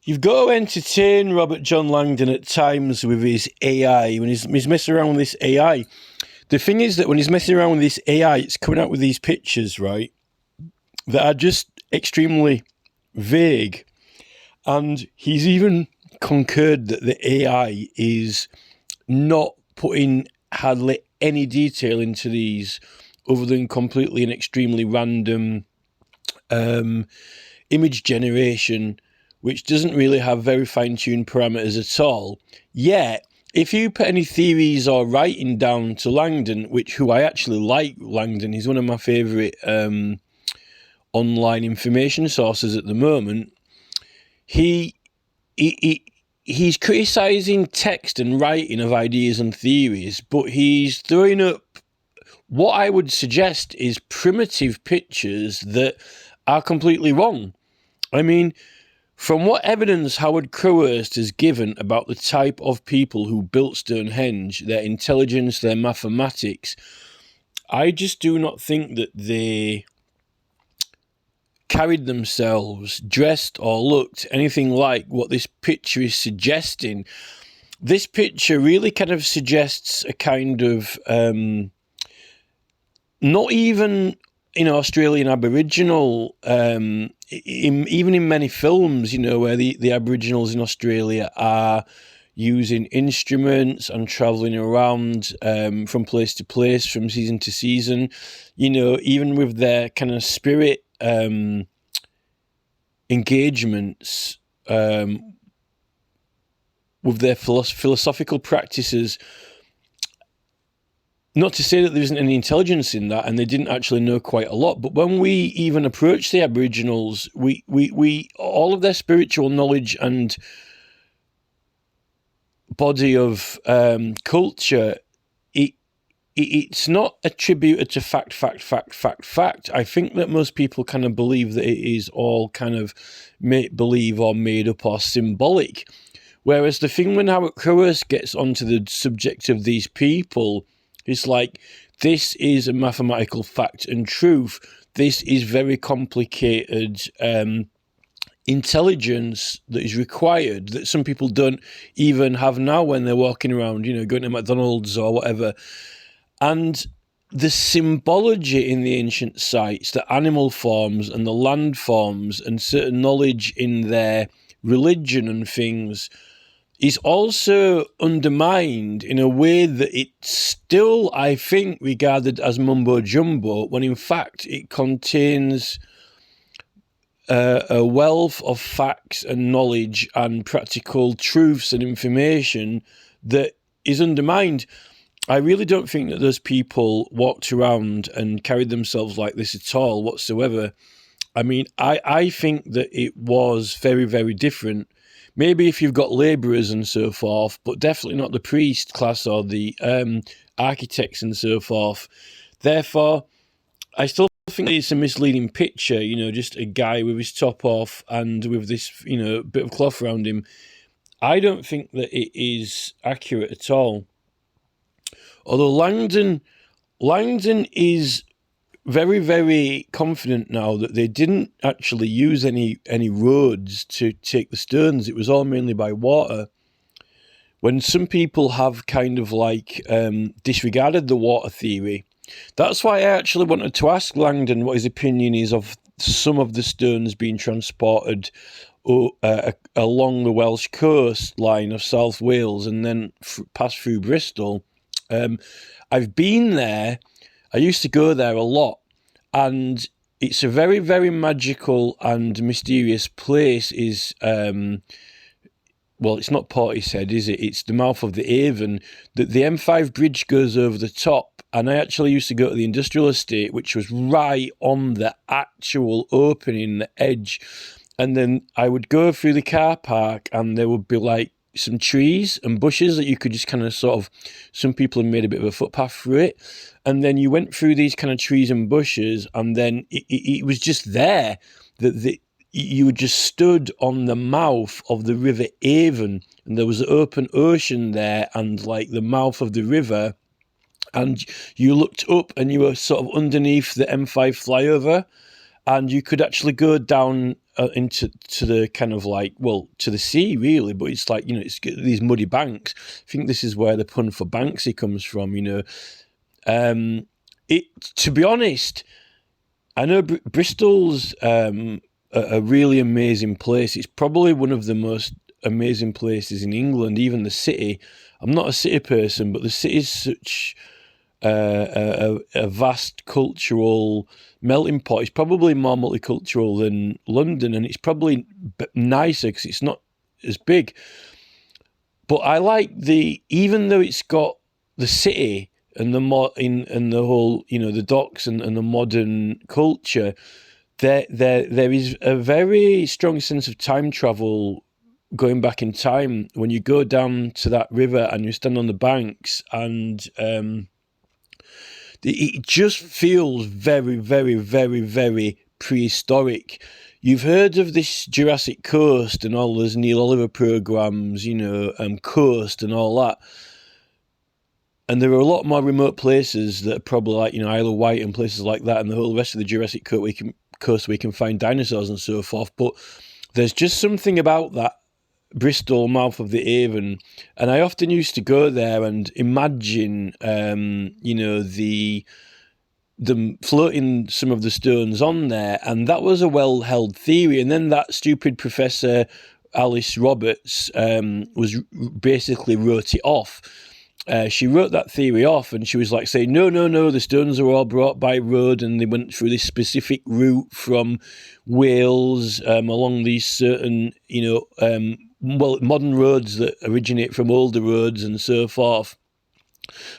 You've got to entertain Robert John Langdon at times with his AI, when he's messing around with this AI. The thing is that when he's messing around with this AI, it's coming out with these pictures, right, that are just extremely vague. And he's even concurred that the AI is not putting hardly any detail into these other than completely and extremely random image generation, which doesn't really have very fine-tuned parameters at all. Yet, if you put any theories or writing down to Langdon, who I actually like Langdon, he's one of my favourite online information sources at the moment, he's criticising text and writing of ideas and theories, but he's throwing up what I would suggest is primitive pictures that are completely wrong. I mean, from what evidence Howard Crowhurst has given about the type of people who built Stonehenge, their intelligence, their mathematics, I just do not think that they carried themselves, dressed or looked anything like what this picture is suggesting. This picture really kind of suggests a kind of, not even Australian Aboriginal, even in many films, where the Aboriginals in Australia are using instruments and travelling around from place to place, from season to season, even with their kind of spirit engagements, with their philosophical practices. Not to say that there isn't any intelligence in that, and they didn't actually know quite a lot. But when we even approach the Aboriginals, we all of their spiritual knowledge and body of culture, it's not attributed to fact. I think that most people kind of believe that it is all kind of make believe or made up or symbolic. Whereas the thing when Howard Crowhurst gets onto the subject of these people, it's like, this is a mathematical fact and truth. This is very complicated intelligence that is required, that some people don't even have now when they're walking around, going to McDonald's or whatever. And the symbology in the ancient sites, the animal forms and the land forms and certain knowledge in their religion and things, is also undermined in a way that it's still, I think, regarded as mumbo-jumbo, when in fact it contains a wealth of facts and knowledge and practical truths and information that is undermined. I really don't think that those people walked around and carried themselves like this at all whatsoever. I mean, I think that it was very, very different. Maybe if you've got labourers and so forth, but definitely not the priest class or the architects and so forth. Therefore, I still think it's a misleading picture, just a guy with his top off and with this, bit of cloth around him. I don't think that it is accurate at all. Although Langdon is very, very confident now that they didn't actually use any roads to take the stones. It was all mainly by water. When some people have kind of like disregarded the water theory. That's why I actually wanted to ask Langdon what his opinion is of some of the stones being transported along the Welsh coastline of South Wales and then pass through Bristol. I've been there. I used to go there a lot, and it's a very, very magical and mysterious place. Well, it's not Portishead, is it? It's the mouth of the Avon. The M5 bridge goes over the top, and I actually used to go to the industrial estate, which was right on the actual opening, the edge. And then I would go through the car park, and there would be like some trees and bushes that you could just kind of some people had made a bit of a footpath through it. And then you went through these kind of trees and bushes, and then it was just there that you just stood on the mouth of the River Avon, and there was an open ocean there and like the mouth of the river, and you looked up and you were sort of underneath the M5 flyover, and you could actually go down to the kind of like, well, to the sea really, but it's like, it's these muddy banks. I think this is where the pun for Banksy comes from. To be honest, I know Bristol's a really amazing place. It's probably one of the most amazing places in England, even the city. I'm not a city person, but the city is such a vast cultural melting pot. It's probably more multicultural than London, and it's probably nicer because it's not as big. But I like even though it's got the city and the whole, the docks and the modern culture, there is a very strong sense of time travel, going back in time when you go down to that river and you stand on the banks, and it just feels very, very, very, very prehistoric. You've heard of this Jurassic Coast and all those Neil Oliver programs, Coast and all that. And there are a lot more remote places that are probably like, Isle of Wight and places like that, and the whole rest of the Jurassic Coast we can find dinosaurs and so forth. But there's just something about that Bristol, mouth of the Avon, and I often used to go there and imagine, them floating some of the stones on there, and that was a well-held theory. And then that stupid Professor Alice Roberts basically wrote it off. She wrote that theory off, and she was like saying, no, the stones are all brought by road, and they went through this specific route from Wales along these certain, modern roads that originate from older roads and so forth.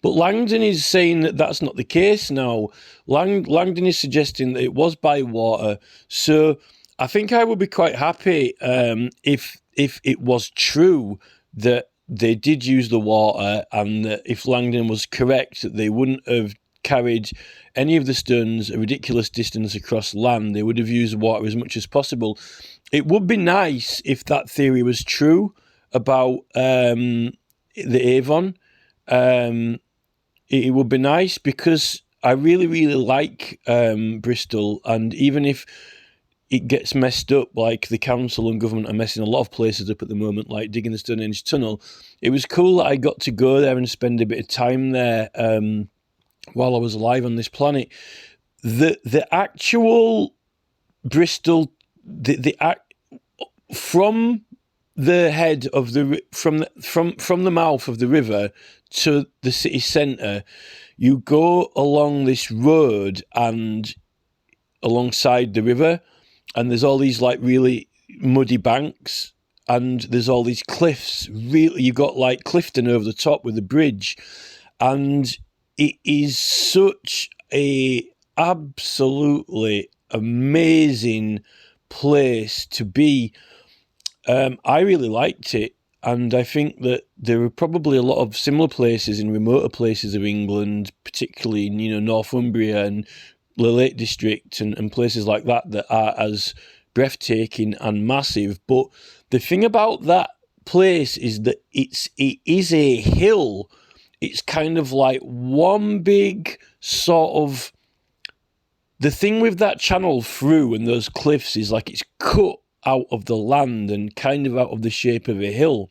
But Langdon is saying that that's not the case now. Langdon is suggesting that it was by water. So I think I would be quite happy if it was true that they did use the water, and that if Langdon was correct, that they wouldn't have carried any of the stones a ridiculous distance across land. They would have used water as much as possible. It would be nice if that theory was true about the Avon. It would be nice, because I really, really like Bristol, and even if it gets messed up, like the council and government are messing a lot of places up at the moment, like digging the Stonehenge Tunnel, it was cool that I got to go there and spend a bit of time there while I was alive on this planet. The actual Bristol, from the head of from the mouth of the river to the city centre, you go along this road and alongside the river, and there's all these like really muddy banks, and there's all these cliffs. Really, you got like Clifton over the top with the bridge, and it is such a absolutely amazing place to be. I really liked it, and I think that there are probably a lot of similar places in remoter places of England, particularly in Northumbria and the Lake District and places like that are as breathtaking and massive. But the thing about that place is that it is a hill. It's kind of like one big sort of... The thing with that channel through and those cliffs is like it's cut out of the land and kind of out of the shape of a hill.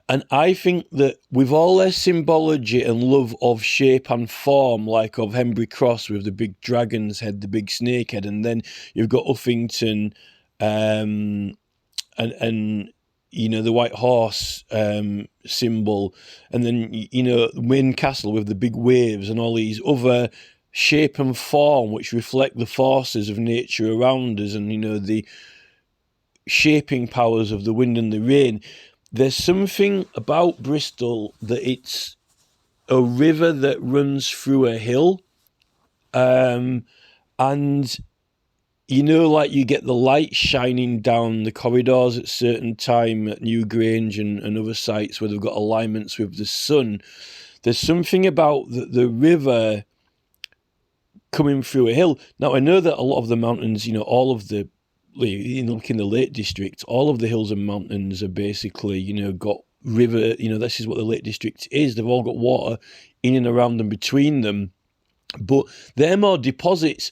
And I think that with all their symbology and love of shape and form, like of Hembury Cross with the big dragon's head, the big snake head, and then you've got Uffington and the white horse symbol, and then Wynn Castle with the big waves and all these other shape and form which reflect the forces of nature around us, and the shaping powers of the wind and the rain. There's something about Bristol that it's a river that runs through a hill, and like you get the light shining down the corridors at certain time at Newgrange and other sites where they've got alignments with the sun. There's something about the river coming through a hill. Now, I know that a lot of the mountains, all of the, look in the Lake District, all of the hills and mountains are basically, got river, this is what the Lake District is. They've all got water in and around and between them. But they're more deposits.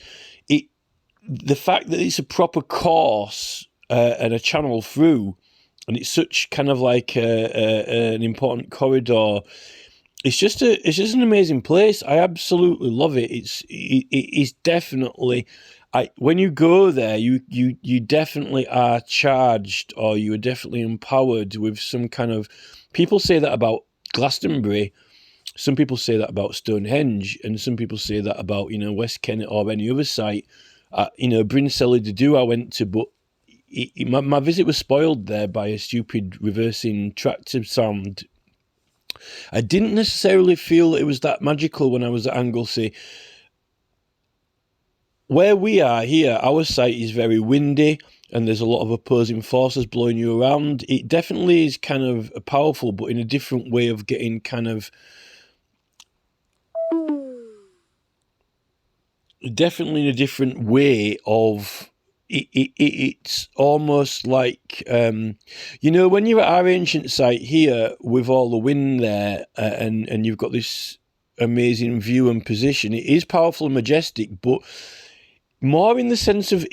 the fact that it's a proper course and a channel through, and it's such kind of like an important corridor. It's just an amazing place. I absolutely love it. It is definitely. When you go there, you definitely are charged, or you are definitely empowered with some kind of. People say that about Glastonbury. Some people say that about Stonehenge, and some people say that about West Kennet or any other site. Bryn Cellar de Dhu I went to, but my visit was spoiled there by a stupid reversing tractor sound. I didn't necessarily feel it was that magical when I was at Anglesey. Where we are here, our site is very windy and there's a lot of opposing forces blowing you around. It definitely is kind of powerful, but in a different way of getting kind of... Definitely in a different way of... It's almost like, when you're at our ancient site here with all the wind there and you've got this amazing view and position, it is powerful and majestic, but more in the sense of,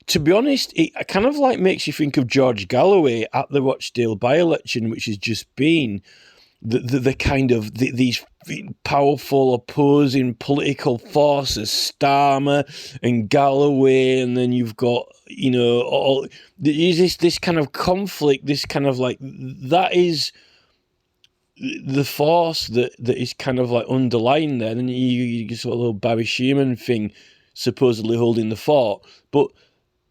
to be honest, it kind of like makes you think of George Galloway at the Rochdale by-election, which has just been the kind of these powerful opposing political forces, Starmer and Galloway, and then you've got this kind of conflict, this kind of like, that is the force that is kind of like underlying there. And you get sort of a little Barry Sheeran thing supposedly holding the fort, but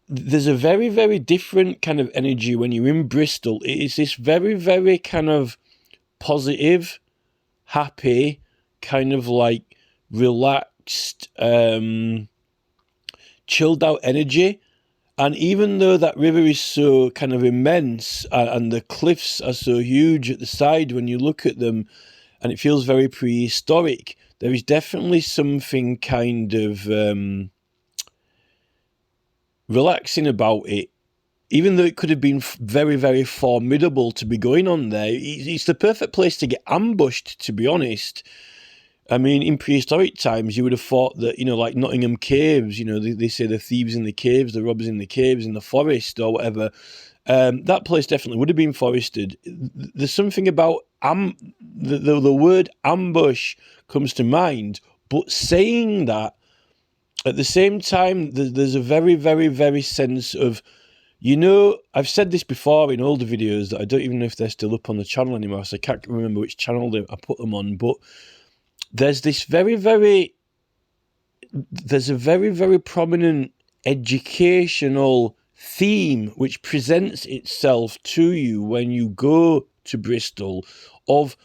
there's a very, very different kind of energy when you're in Bristol. It is this very, very kind of positive, happy, kind of like relaxed, chilled out energy. And even though that river is so kind of immense and the cliffs are so huge at the side when you look at them, and it feels very prehistoric, there is definitely something kind of relaxing about it. Even though it could have been very, very formidable to be going on there, it's the perfect place to get ambushed, to be honest. I mean, in prehistoric times, you would have thought that, like Nottingham Caves, they say the thieves in the caves, the robbers in the caves, in the forest or whatever. That place definitely would have been forested. There's something about the word ambush comes to mind, but saying that, at the same time, there's a very, very, very sense of, I've said this before in older videos that I don't even know if they're still up on the channel anymore, so I can't remember which channel I put them on, but there's a very, very prominent educational theme which presents itself to you when you go to Bristol, of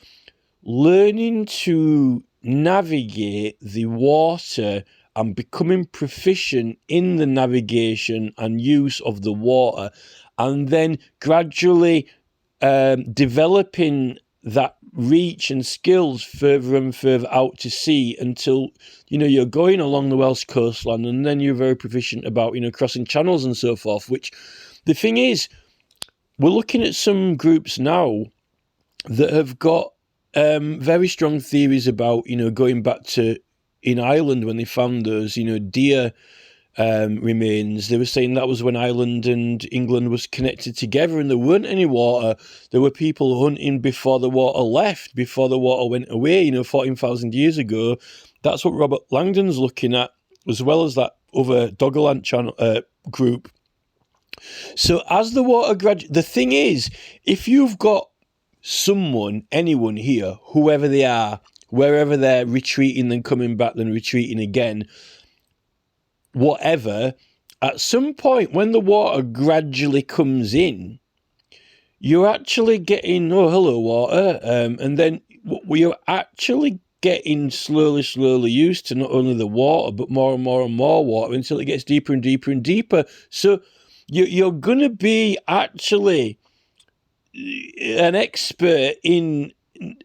learning to navigate the water and becoming proficient in the navigation and use of the water, and then gradually developing that reach and skills further and further out to sea until, you're going along the Welsh coastline, and then you're very proficient about, crossing channels and so forth, which the thing is, we're looking at some groups now that have got very strong theories about, going back to in Ireland when they found those, deer remains. They were saying that was when Ireland and England was connected together and there weren't any water. There were people hunting before the water left, before the water went away, 14,000 years ago. That's what Robert Langdon's looking at, as well as that other Doggerland channel group. So as the water the thing is, if you've got anyone here, whoever they are, wherever they're retreating, then coming back, then retreating again, whatever, at some point when the water gradually comes in, you're actually getting, oh, hello, water, and then you're actually getting slowly used to not only the water, but more and more and more water until it gets deeper and deeper and deeper. So you're going to be actually an expert in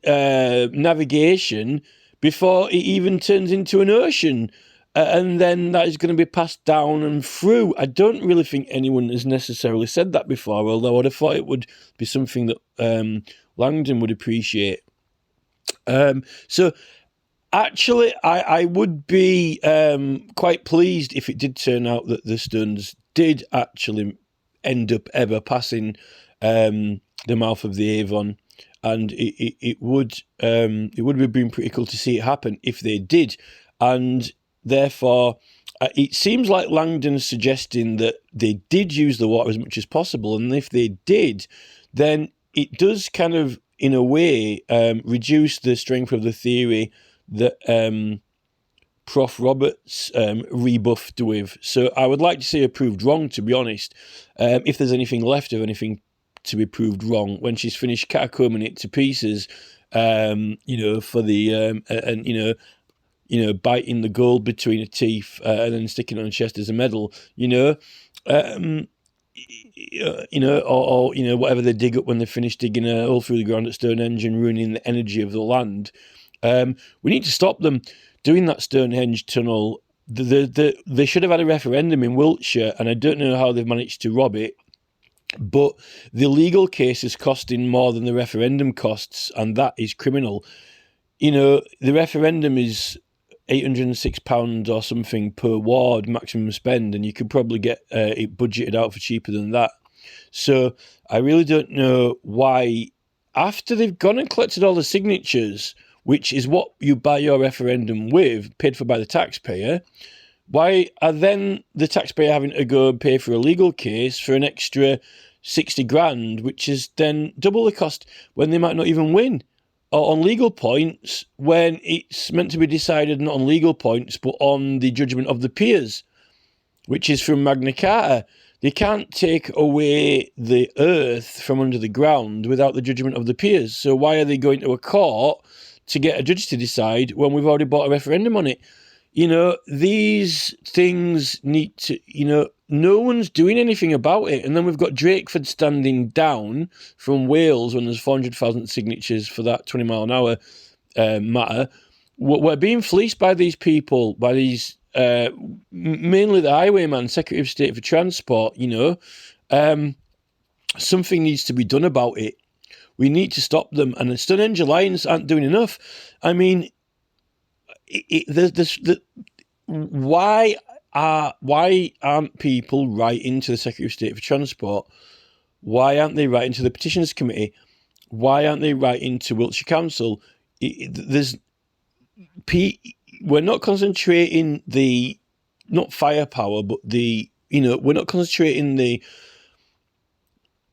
navigation before it even turns into an ocean, and then that is going to be passed down and through. I don't really think anyone has necessarily said that before, although I'd have thought it would be something that Langdon would appreciate. So Actually, I would be quite pleased if it did turn out that the Stones did actually end up ever passing the mouth of the Avon, and it would have been pretty cool to see it happen if they did, and therefore it seems like Langdon's suggesting that they did use the water as much as possible, and if they did, then it does kind of, in a way, reduce the strength of the theory that Prof. Roberts rebuffed with. So I would like to see her proved wrong, to be honest. If there's anything left of anything to be proved wrong, when she's finished catacombing it to pieces, for the biting the gold between her teeth and then sticking it on her chest as a medal, or whatever they dig up when they finish digging a hole through the ground at Stonehenge and ruining the energy of the land. We need to stop them doing that Stonehenge tunnel. They should have had a referendum in Wiltshire, and I don't know how they've managed to rob it, but the legal case is costing more than the referendum costs, and that is criminal. The referendum is £806 or something per ward maximum spend, and you could probably get it budgeted out for cheaper than that. So I really don't know why, after they've gone and collected all the signatures, which is what you buy your referendum with, paid for by the taxpayer, why are then the taxpayer having to go and pay for a legal case for an extra 60 grand, which is then double the cost when they might not even win? Or on legal points, when it's meant to be decided not on legal points, but on the judgment of the peers, which is from Magna Carta. They can't take away the earth from under the ground without the judgment of the peers. So why are they going to a court to get a judge to decide when we've already bought a referendum on it? These things need to, no one's doing anything about it. And then we've got Drakeford standing down from Wales when there's 400,000 signatures for that 20 mile an hour matter. We're being fleeced by these people, by these, mainly the highwayman, Secretary of State for Transport, something needs to be done about it. We need to stop them. And the Stonehenge Alliance aren't doing enough. I mean, why aren't people writing to the Secretary of State for Transport? Why aren't they writing to the Petitions Committee? Why aren't they writing to Wiltshire Council? We're not concentrating not firepower, but we're not concentrating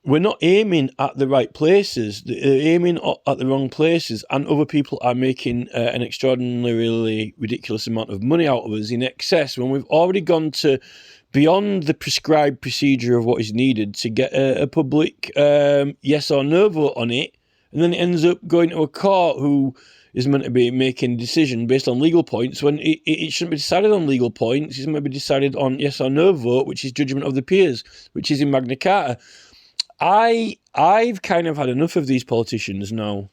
we're not aiming at the right places. They're aiming at the wrong places, and other people are making an extraordinarily ridiculous amount of money out of us in excess when we've already gone to beyond the prescribed procedure of what is needed to get a public yes or no vote on it, and then it ends up going to a court who is meant to be making a decision based on legal points when it shouldn't be decided on legal points. It's meant to be decided on yes or no vote, which is judgment of the peers, which is in Magna Carta. I've kind of had enough of these politicians now.